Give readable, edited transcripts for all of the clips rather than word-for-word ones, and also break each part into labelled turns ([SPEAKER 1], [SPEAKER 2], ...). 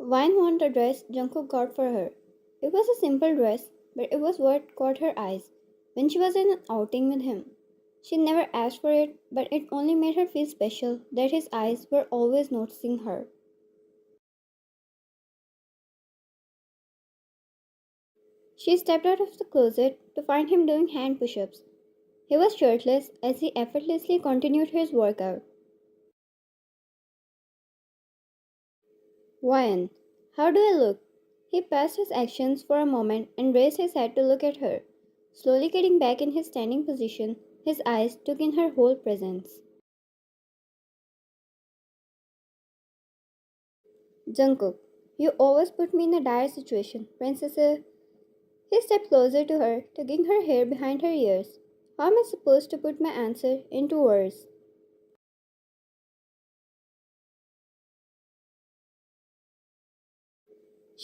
[SPEAKER 1] Wine wanted the dress Jungkook got for her. It was a simple dress, but it was what caught her eyes when she was in an outing with him. She never asked for it, but it only made her feel special that his eyes were always noticing her. She stepped out of the closet to find him doing hand push ups. He was shirtless as he effortlessly continued his workout. Wyan, how do I look? He paused his actions for a moment and raised his head to look at her. Slowly getting back in his standing position, his eyes took in her whole presence. Jungkook, you always put me in a dire situation, princess. He stepped closer to her, tugging her hair behind her ears. How am I supposed to put my answer into words?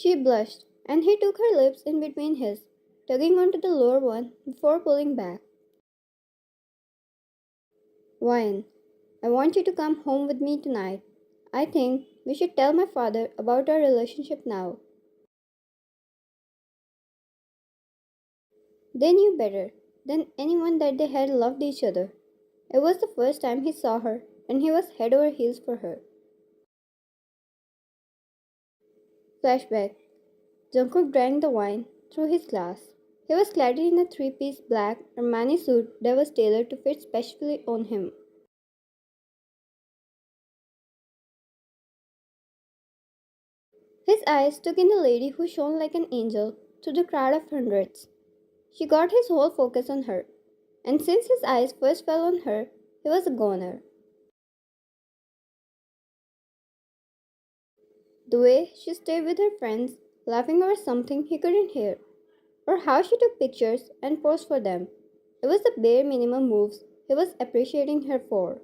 [SPEAKER 1] She blushed, and he took her lips in between his, tugging onto the lower one before pulling back. Wyan, I want you to come home with me tonight. I think we should tell my father about our relationship now. They knew better than anyone that they had loved each other. It was the first time he saw her, and he was head over heels for her. Flashback. Jungkook drank the wine through his glass. He was clad in a three-piece black Armani suit that was tailored to fit specially on him. His eyes took in the lady who shone like an angel through the crowd of hundreds. She got his whole focus on her, and since his eyes first fell on her, he was a goner. The way she stayed with her friends, laughing over something he couldn't hear, or how she took pictures and posed for them. It was the bare minimum moves he was appreciating her for.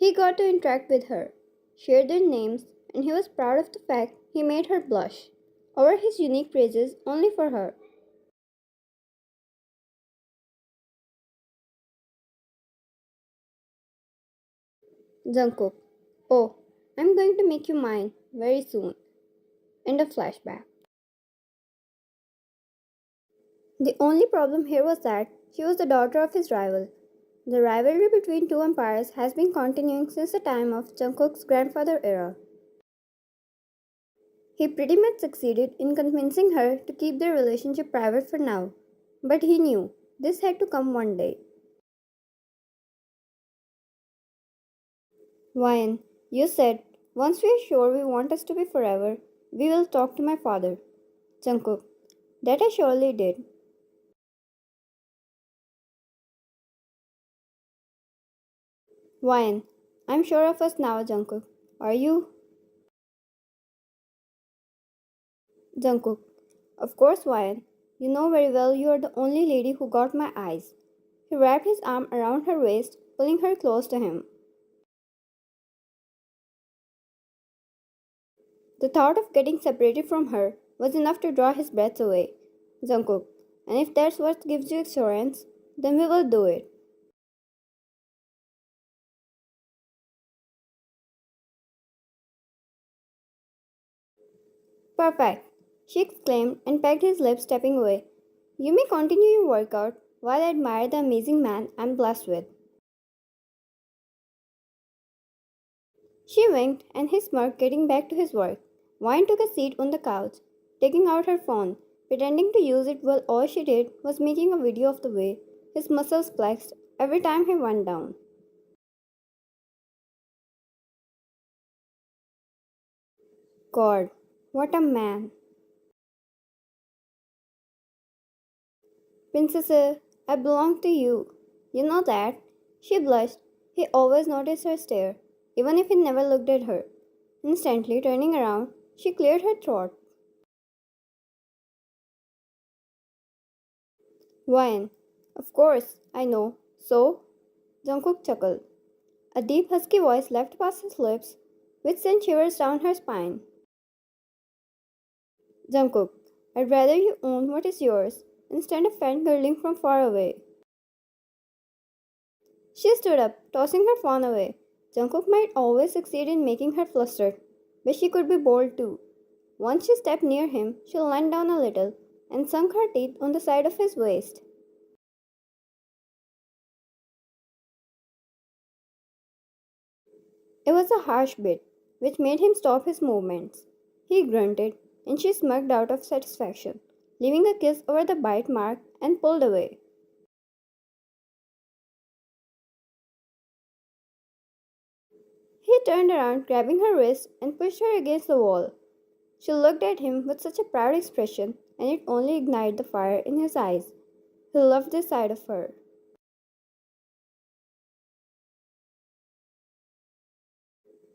[SPEAKER 1] He got to interact with her, share their names, and he was proud of the fact he made her blush over his unique praises only for her. Jungkook, oh, I'm going to make you mine very soon. End of flashback. The only problem here was that she was the daughter of his rival. The rivalry between two empires has been continuing since the time of Jungkook's grandfather era. He pretty much succeeded in convincing her to keep their relationship private for now, but he knew this had to come one day. Ryan, you said once we are sure we want us to be forever, we will talk to my father. Jungkook, that I surely did. Ryan, I'm sure of us now, Jungkook. Are you? Jungkook, of course, Ryan. You know very well you are the only lady who got my eyes. He wrapped his arm around her waist, pulling her close to him. The thought of getting separated from her was enough to draw his breath away. Jungkook, and if that's what gives you assurance, then we will do it. Perfect, she exclaimed and pecked his lips, stepping away. You may continue your workout while I admire the amazing man I'm blessed with. She winked and he smirked, getting back to his work. Wine took a seat on the couch, taking out her phone, pretending to use it while all she did was making a video of the way his muscles flexed every time he went down. God, what a man. Princess, I belong to you. You know that? She blushed. He always noticed her stare, even if he never looked at her. Instantly turning around, she cleared her throat. Wine. Of course, I know. So? Jungkook chuckled. A deep husky voice left past his lips, which sent shivers down her spine. Jungkook, I'd rather you own what is yours, instead of fangirling from far away. She stood up, tossing her phone away. Jungkook might always succeed in making her flustered, but she could be bold too. Once she stepped near him, she leaned down a little and sunk her teeth on the side of his waist. It was a harsh bit, which made him stop his movements. He grunted, and she smirked out of satisfaction, leaving a kiss over the bite mark and pulled away. He turned around, grabbing her wrist, and pushed her against the wall. She looked at him with such a proud expression, and it only ignited the fire in his eyes. He loved this side of her.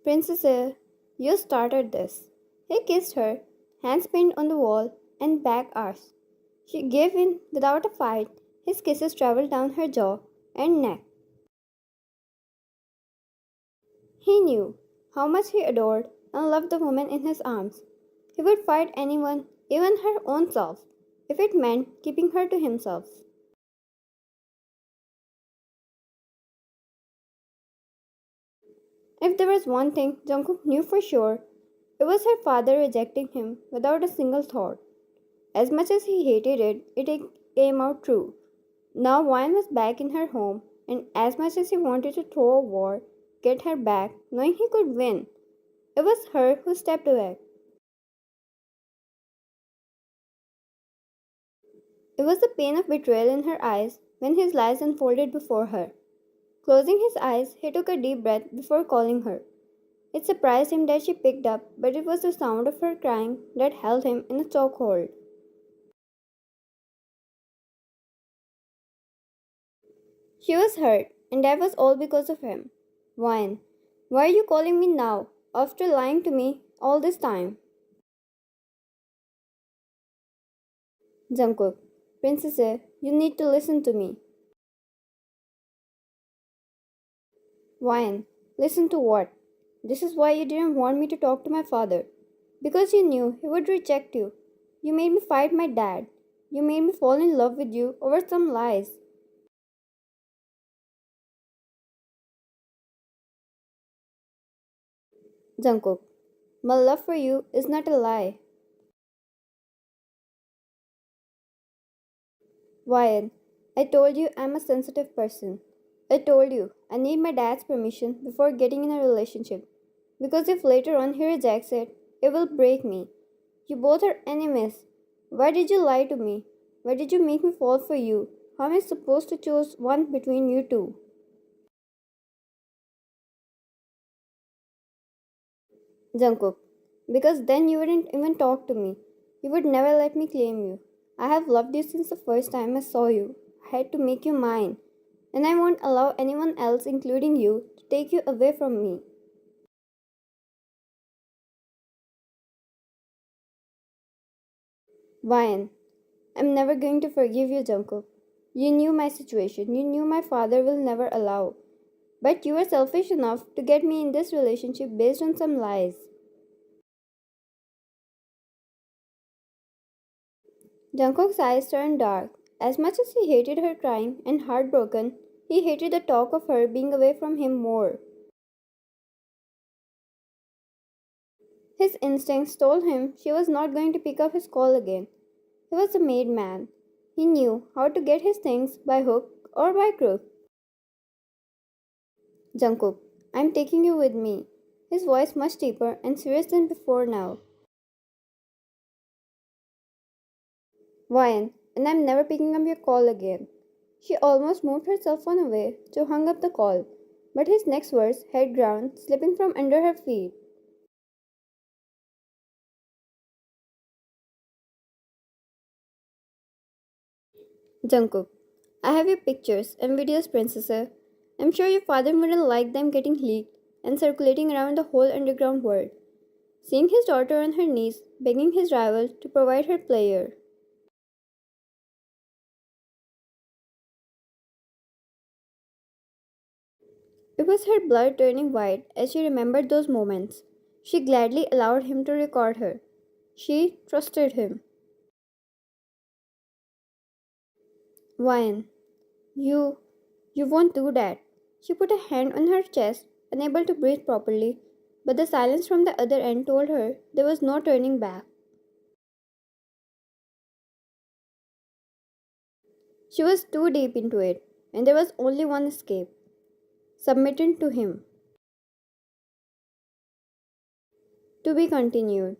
[SPEAKER 1] Princess, you started this. He kissed her, hands pinned on the wall and back arched. She gave in without a fight. His kisses traveled down her jaw and neck. He knew how much he adored and loved the woman in his arms. He would fight anyone, even her own self, if it meant keeping her to himself. If there was one thing Jungkook knew for sure, it was her father rejecting him without a single thought. As much as he hated it, it came out true. Now Wine was back in her home, and as much as he wanted to throw a war, get her back, knowing he could win, it was her who stepped back. It was the pain of betrayal in her eyes when his lies unfolded before her. Closing his eyes, he took a deep breath before calling her. It surprised him that she picked up, but it was the sound of her crying that held him in a chokehold. She was hurt, and that was all because of him. Wine, why are you calling me now, after lying to me all this time? Jungkook, Princess, you need to listen to me. Wine, listen to what? This is why you didn't want me to talk to my father. Because you knew he would reject you. You made me fight my dad. You made me fall in love with you over some lies. Jungkook, my love for you is not a lie. Ryan, I told you I'm a sensitive person. I told you I need my dad's permission before getting in a relationship. Because if later on he rejects it, it will break me. You both are enemies. Why did you lie to me? Why did you make me fall for you? How am I supposed to choose one between you two? Jungkook, because then you wouldn't even talk to me. You would never let me claim you. I have loved you since the first time I saw you. I had to make you mine. And I won't allow anyone else, including you, to take you away from me. Ryan, I'm never going to forgive you, Jungkook. You knew my situation. You knew my father will never allow. But you were selfish enough to get me in this relationship based on some lies. Jungkook's eyes turned dark. As much as he hated her crying and heartbroken, he hated the talk of her being away from him more. His instincts told him she was not going to pick up his call again. He was a made man. He knew how to get his things by hook or by crook. Jungkook, I'm taking you with me. His voice much deeper and serious than before now. Ryan, and I'm never picking up your call again. She almost moved her cell phone away to hang up the call, but his next words hit ground, slipping from under her feet. Jungkook, I have your pictures and videos, Princess. I'm sure your father wouldn't like them getting leaked and circulating around the whole underground world. Seeing his daughter on her knees, begging his rival to provide her player. It was her blood turning white as she remembered those moments. She gladly allowed him to record her. She trusted him. Ryan, you won't do that. She put a hand on her chest, unable to breathe properly, but the silence from the other end told her there was no turning back. She was too deep into it, and there was only one escape: submitting to him. To be continued.